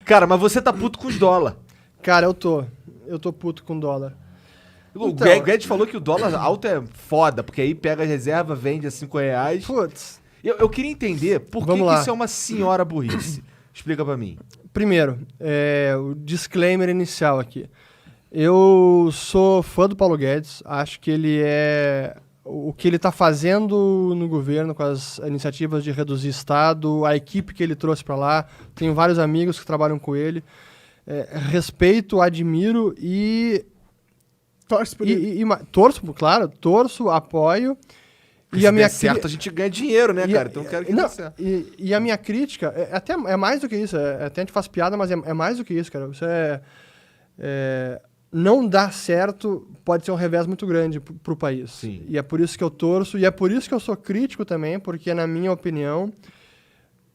Cara, mas você tá puto com os dólar. Cara, eu tô puto com dólar. O Então, Guedes falou que o dólar alto é foda, porque aí pega a reserva, vende a R$ 5. Putz, Eu queria entender por que, Vamos que lá. isso é uma senhora burrice. Explica pra mim. primeiro, o disclaimer inicial aqui. Eu sou fã do Paulo Guedes, acho que ele é... O que ele está fazendo no governo com as iniciativas de reduzir Estado, a equipe que ele trouxe para lá, tenho vários amigos que trabalham com ele, respeito, admiro e Torce por ele. torço, claro, torço, apoio. Se der certo, a gente ganha dinheiro, né, cara? Então eu quero que dê certo. E a minha crítica, é mais do que isso, até a gente faz piada, mas é mais do que isso, cara. Você não dar certo pode ser um revés muito grande pro país. Sim. E é por isso que eu torço, e é por isso que eu sou crítico também, porque, na minha opinião,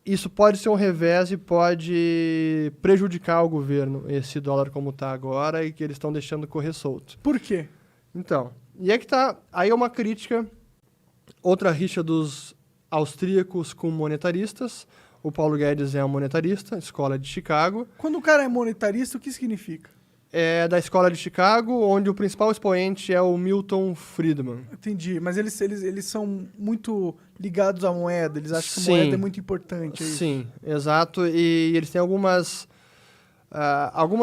isso pode ser um revés e pode prejudicar o governo, esse dólar como está agora, e que eles estão deixando correr solto. Por quê? Então, e é que tá, aí é uma crítica, outra rixa dos austríacos com monetaristas. O Paulo Guedes é um monetarista, escola de Chicago. Quando o cara é monetarista, o que significa? É da escola de Chicago, onde o principal expoente é o Milton Friedman. Entendi, mas eles são muito ligados à moeda, eles acham que a Sim. moeda é muito importante. É isso? Sim, exato. E eles têm algumas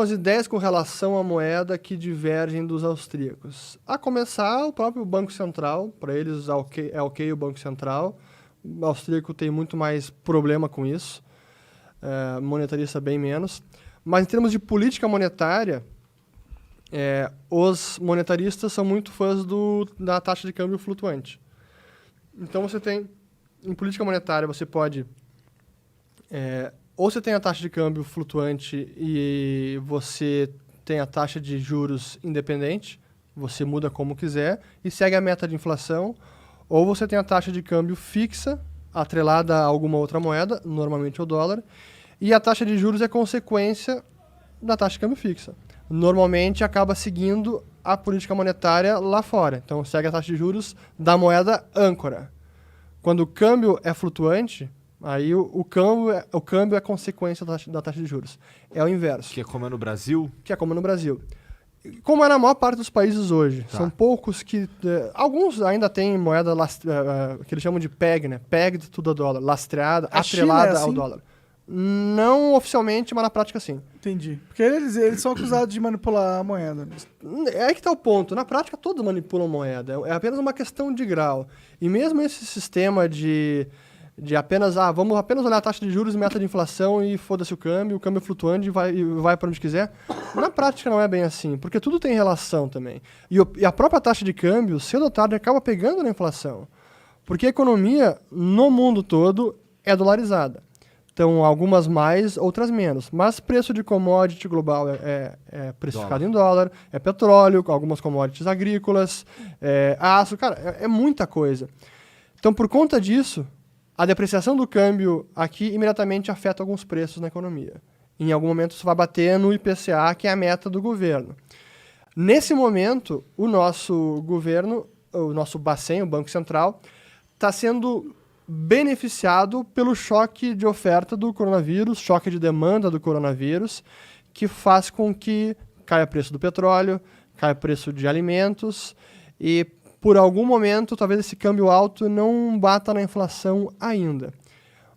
ideias com relação à moeda que divergem dos austríacos. A começar, o próprio Banco Central, para eles é ok o Banco Central. O austríaco tem muito mais problema com isso, monetarista bem menos. Mas em termos de política monetária, os monetaristas são muito fãs da taxa de câmbio flutuante. Então você tem, em política monetária, você pode... ou você tem a taxa de câmbio flutuante e você tem a taxa de juros independente, você muda como quiser e segue a meta de inflação, ou você tem a taxa de câmbio fixa, atrelada a alguma outra moeda, normalmente o dólar, e a taxa de juros é consequência da taxa de câmbio fixa. Normalmente acaba seguindo a política monetária lá fora. Então segue a taxa de juros da moeda âncora. Quando o câmbio é flutuante, aí o câmbio é consequência da taxa de juros. É o inverso. Que é como é no Brasil? Que é como no Brasil. Como é na maior parte dos países hoje. Tá. São poucos que... alguns ainda têm moeda que eles chamam de PEG, né? Pegged to the dollar. Lastreada, A China atrelada é assim? ao dólar. Não oficialmente, mas na prática sim. Entendi. Porque eles são acusados de manipular a moeda. Né? É aí que está o ponto. Na prática, todos manipulam moeda. É apenas uma questão de grau. E mesmo esse sistema de apenas... vamos apenas olhar a taxa de juros e meta de inflação e foda-se o câmbio é flutuante e vai para onde quiser. Na prática não é bem assim, porque tudo tem relação também. E a própria taxa de câmbio, cedo ou tarde, acaba pegando na inflação. Porque a economia, no mundo todo, é dolarizada. Então, algumas mais, outras menos. Mas preço de commodity global é precificado em dólar, é petróleo, algumas commodities agrícolas, aço, cara, é muita coisa. Então, por conta disso, a depreciação do câmbio aqui imediatamente afeta alguns preços na economia. Em algum momento isso vai bater no IPCA, que é a meta do governo. Nesse momento, o nosso governo, o nosso Bacen, o Banco Central, está sendo beneficiado pelo choque de oferta do coronavírus, choque de demanda do coronavírus, que faz com que caia o preço do petróleo, caia o preço de alimentos e, por algum momento, talvez esse câmbio alto não bata na inflação ainda.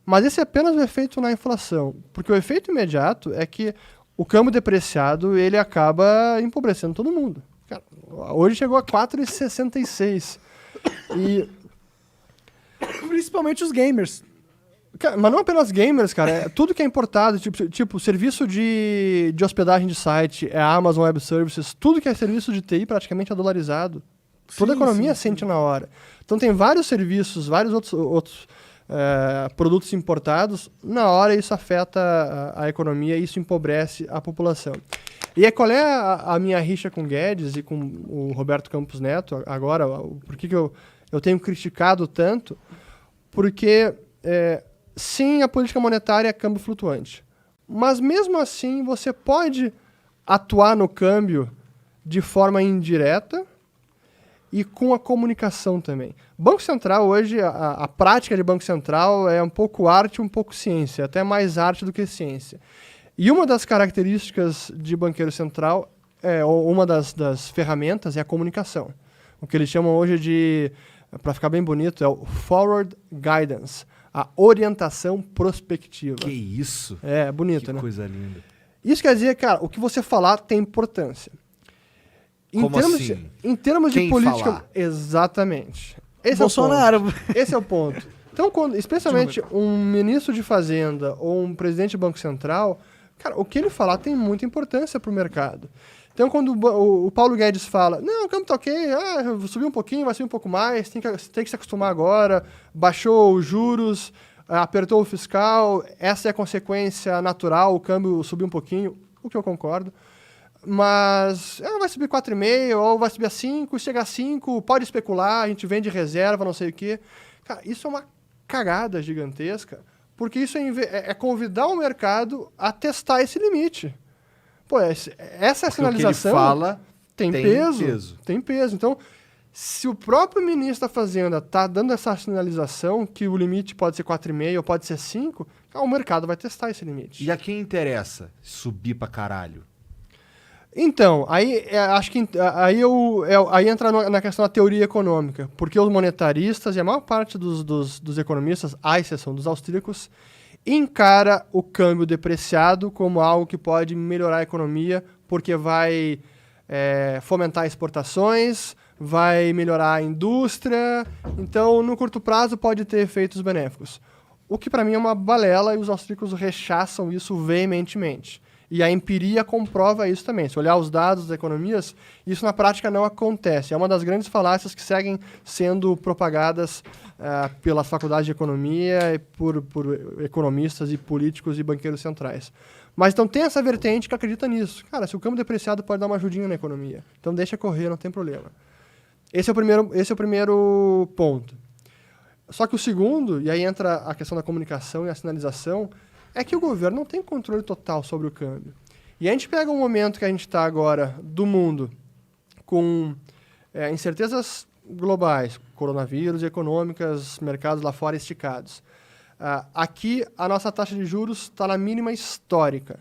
Mas esse é apenas o efeito na inflação, porque o efeito imediato é que o câmbio depreciado ele acaba empobrecendo todo mundo. Cara, hoje chegou a 4,66 e... Principalmente os gamers. Cara, mas não apenas gamers, cara. Tudo que é importado, tipo serviço de hospedagem de site, Amazon Web Services, tudo que é serviço de TI praticamente é dolarizado. Toda a economia sente na hora. Então tem vários serviços, vários outros produtos importados, na hora isso afeta a economia e isso empobrece a população. E qual é a minha rixa com o Guedes e com o Roberto Campos Neto agora? Por que eu tenho criticado tanto? Porque, sim, a política monetária é câmbio flutuante. Mas, mesmo assim, você pode atuar no câmbio de forma indireta e com a comunicação também. Banco Central, hoje, a prática de Banco Central é um pouco arte, um pouco ciência. Até mais arte do que ciência. E uma das características de banqueiro central, ou uma das ferramentas, é a comunicação. O que eles chamam hoje de, para ficar bem bonito, é o forward guidance, a orientação prospectiva. Que isso? É, bonito, Que né? coisa linda. Isso quer dizer, cara, o que você falar tem importância. Como assim? Em termos de Quem política... falar? Exatamente. Esse Bolsonaro. É o ponto. Esse é o ponto. Então, especialmente um ministro de Fazenda ou um presidente de Banco Central, cara, o que ele falar tem muita importância para o mercado. Então, quando o Paulo Guedes fala, não, o câmbio tá ok, subiu um pouquinho, vai subir um pouco mais, tem que se acostumar agora, baixou os juros, apertou o fiscal, essa é a consequência natural, o câmbio subiu um pouquinho, o que eu concordo. Mas vai subir 4,5 ou vai subir a 5, chega a 5, pode especular, a gente vende reserva, não sei o quê. Cara, isso é uma cagada gigantesca, porque isso é convidar o mercado a testar esse limite. Pô, essa Porque sinalização o que ele fala tem peso. Tem peso. Então, se o próprio ministro da Fazenda está dando essa sinalização que o limite pode ser 4,5 ou pode ser 5, o mercado vai testar esse limite. E a quem interessa subir pra caralho? Então, aí acho que aí entra na questão da teoria econômica, porque os monetaristas e a maior parte dos economistas, à exceção dos austríacos, encara o câmbio depreciado como algo que pode melhorar a economia, porque vai fomentar exportações, vai melhorar a indústria, então no curto prazo pode ter efeitos benéficos. O que para mim é uma balela e os austríacos rechaçam isso veementemente. E a empiria comprova isso também. Se olhar os dados das economias, isso na prática não acontece. É uma das grandes falácias que seguem sendo propagadas pelas faculdades de economia e por economistas e políticos e banqueiros centrais. Mas então tem essa vertente que acredita nisso. Cara, se o câmbio depreciado pode dar uma ajudinha na economia. Então deixa correr, não tem problema. Esse é o primeiro ponto. Só que o segundo, e aí entra a questão da comunicação e a sinalização, é que o governo não tem controle total sobre o câmbio. E a gente pega um momento que a gente está agora do mundo com incertezas globais, coronavírus, econômicas, mercados lá fora esticados. Aqui, a nossa taxa de juros está na mínima histórica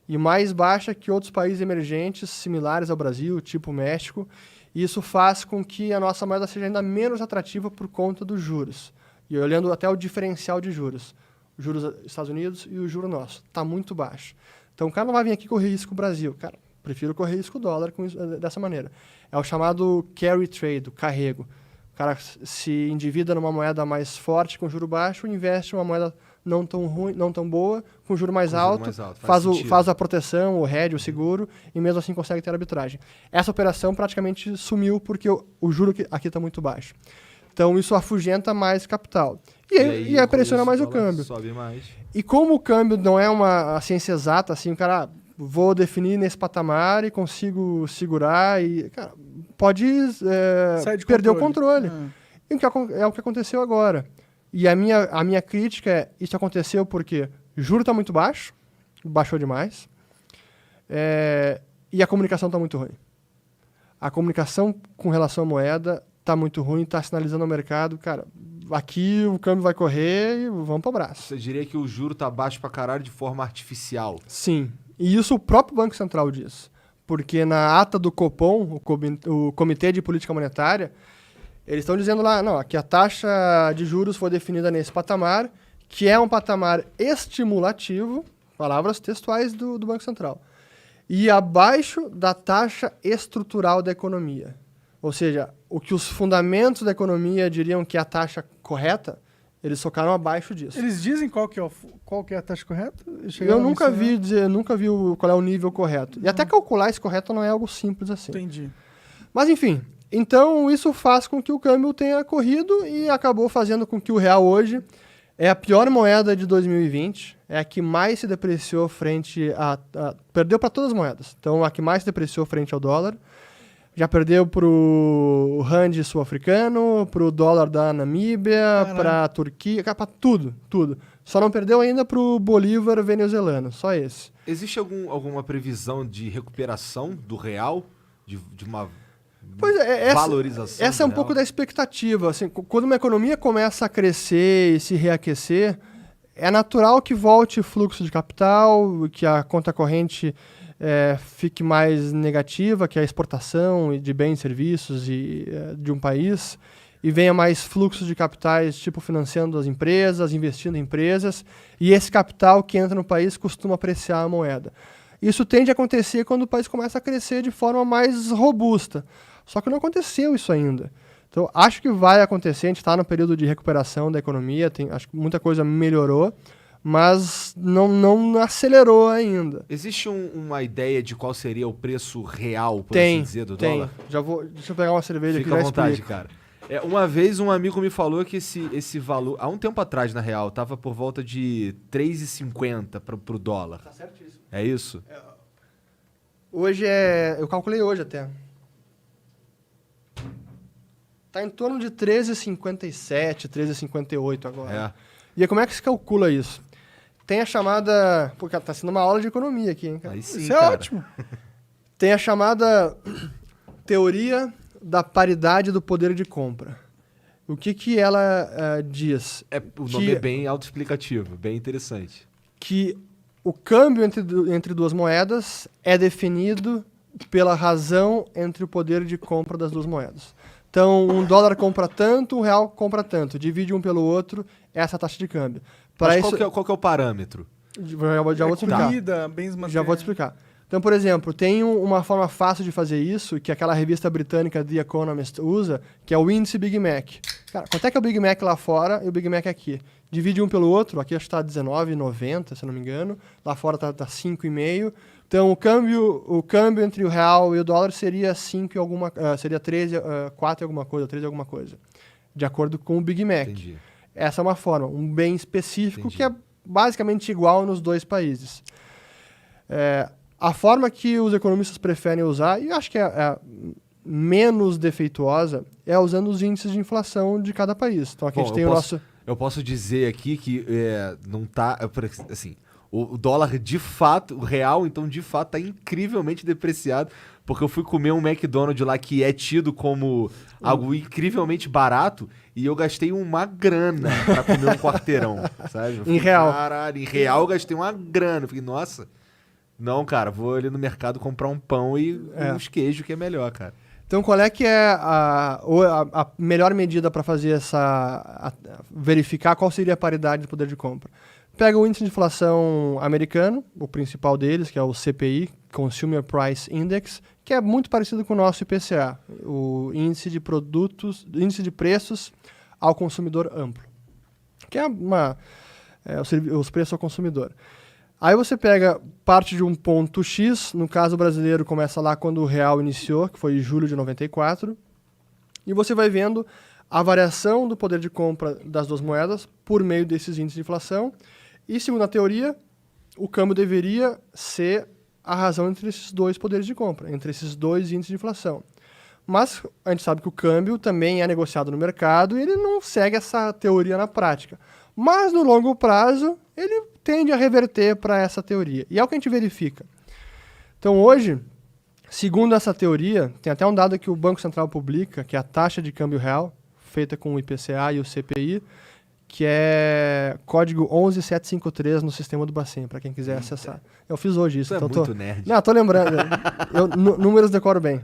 e mais baixa que outros países emergentes similares ao Brasil, tipo México. E isso faz com que a nossa moeda seja ainda menos atrativa por conta dos juros. E olhando até o diferencial de juros. Os juros dos Estados Unidos e o juro nosso. Está muito baixo. Então, o cara não vai vir aqui correr risco Brasil. Cara, prefiro correr risco dólar dessa maneira. É o chamado carry trade, o carrego. O cara se endivida numa moeda mais forte com juro baixo e investe em uma moeda não tão ruim, não tão boa, com juro mais alto, faz a proteção, o hedge, o seguro, e mesmo assim consegue ter arbitragem. Essa operação praticamente sumiu porque o juro aqui está muito baixo. Então, isso afugenta mais capital. E aí pressiona mais o câmbio. Sobe mais. E como o câmbio não é uma ciência exata, assim, o cara, vou definir nesse patamar e consigo segurar e, cara, pode perder o controle. E é o que aconteceu agora. E a minha crítica é, isso aconteceu porque o juro está muito baixo, baixou demais, e a comunicação está muito ruim. A comunicação com relação à moeda está muito ruim, está sinalizando ao mercado, cara, aqui o câmbio vai correr e vamos para o braço. Você diria que o juro tá baixo pra caralho de forma artificial? Sim, e isso o próprio Banco Central diz. Porque na ata do Copom, o Comitê de Política Monetária, eles estão dizendo lá, não, que a taxa de juros foi definida nesse patamar, que é um patamar estimulativo, palavras textuais do Banco Central, e abaixo da taxa estrutural da economia. Ou seja, o que os fundamentos da economia diriam que é a taxa correta, eles socaram abaixo disso. Eles dizem qual que é a taxa correta? Eu nunca vi qual é o nível correto. E até calcular esse correto não é algo simples assim. Entendi. Mas enfim, então isso faz com que o câmbio tenha corrido e acabou fazendo com que o real hoje é a pior moeda de 2020, é a que mais se depreciou frente perdeu para todas as moedas. Então a que mais se depreciou frente ao dólar. Já perdeu para o rand sul-africano, para o dólar da Namíbia, para a Turquia, para tudo. Só não perdeu ainda para o bolívar venezuelano, só esse. Existe alguma previsão de recuperação do real? De uma valorização? Essa é um pouco da expectativa. Assim, quando uma economia começa a crescer e se reaquecer, é natural que volte fluxo de capital, que a conta corrente fique mais negativa, que a exportação de bens e serviços de um país, e venha mais fluxos de capitais, tipo financiando as empresas, investindo em empresas, e esse capital que entra no país costuma apreciar a moeda. Isso tende a acontecer quando o país começa a crescer de forma mais robusta. Só que não aconteceu isso ainda. Então, acho que vai acontecer, a gente está no período de recuperação da economia, acho que muita coisa melhorou, mas não acelerou ainda. Existe uma ideia de qual seria o preço real, por assim dizer, do dólar? Deixa eu pegar uma cerveja aqui. Fica à vontade, cara. Uma vez um amigo me falou que esse valor, há um tempo atrás, na real, estava por volta de 3,50 pro dólar. Tá certíssimo. É isso? Hoje eu calculei hoje até. Tá em torno de 13,57, 13,58 agora. E aí, como é que se calcula isso? Tem a chamada... Pô, cara, tá sendo uma aula de economia aqui, hein, cara? Aí sim, isso é ótimo. Tem a chamada teoria da paridade do poder de compra. O que ela diz? O nome é bem autoexplicativo, bem interessante. Que o câmbio entre duas moedas é definido pela razão entre o poder de compra das duas moedas. Então, um dólar compra tanto, um real compra tanto. Divide um pelo outro, essa taxa de câmbio. Mas qual que é o parâmetro? Já vou te explicar. Comida, bens materiais. Já vou te explicar. Então, por exemplo, tem uma forma fácil de fazer isso, que aquela revista britânica The Economist usa, que é o índice Big Mac. Cara, quanto é que é o Big Mac lá fora e o Big Mac aqui? Divide um pelo outro, aqui acho que está R$19,90, se eu não me engano. Lá fora está 5,5. Então, o câmbio entre o real e o dólar seria 5 e alguma, seria 4 e alguma coisa, 3 e alguma coisa, de acordo com o Big Mac. Entendi. Essa é uma forma, um bem específico. Entendi. Que é basicamente igual nos dois países. A forma que os economistas preferem usar, e acho que é menos defeituosa, é usando os índices de inflação de cada país. Então, aqui a gente tem o nosso... Eu posso dizer aqui que não tá... Assim, o dólar, de fato, o real, então, de fato, tá incrivelmente depreciado, porque eu fui comer um McDonald's lá que é tido como algo incrivelmente barato e eu gastei uma grana pra comer um quarteirão, sabe? Em real. Caralho, em real eu gastei uma grana. Eu fiquei, nossa... Não, cara, vou ali no mercado comprar um pão e uns queijos, que é melhor, cara. Então, qual é que é a melhor medida para fazer verificar qual seria a paridade de poder de compra? Pega o índice de inflação americano, o principal deles, que é o CPI, Consumer Price Index, que é muito parecido com o nosso IPCA, o índice de preços ao consumidor amplo, que é os preços ao consumidor. Aí você pega parte de um ponto X, no caso brasileiro começa lá quando o real iniciou, que foi em julho de 94, e você vai vendo a variação do poder de compra das duas moedas por meio desses índices de inflação, e segundo a teoria, o câmbio deveria ser a razão entre esses dois poderes de compra, entre esses dois índices de inflação. Mas a gente sabe que o câmbio também é negociado no mercado e ele não segue essa teoria na prática. Mas no longo prazo, ele tende a reverter para essa teoria. E é o que a gente verifica. Então hoje, segundo essa teoria, tem até um dado que o Banco Central publica, que é a taxa de câmbio real, feita com o IPCA e o CPI, que é código 11753 no sistema do Bacen, para quem quiser acessar. Eu fiz hoje isso. Isso então é muito nerd. Não, tô lembrando. Números decoro bem.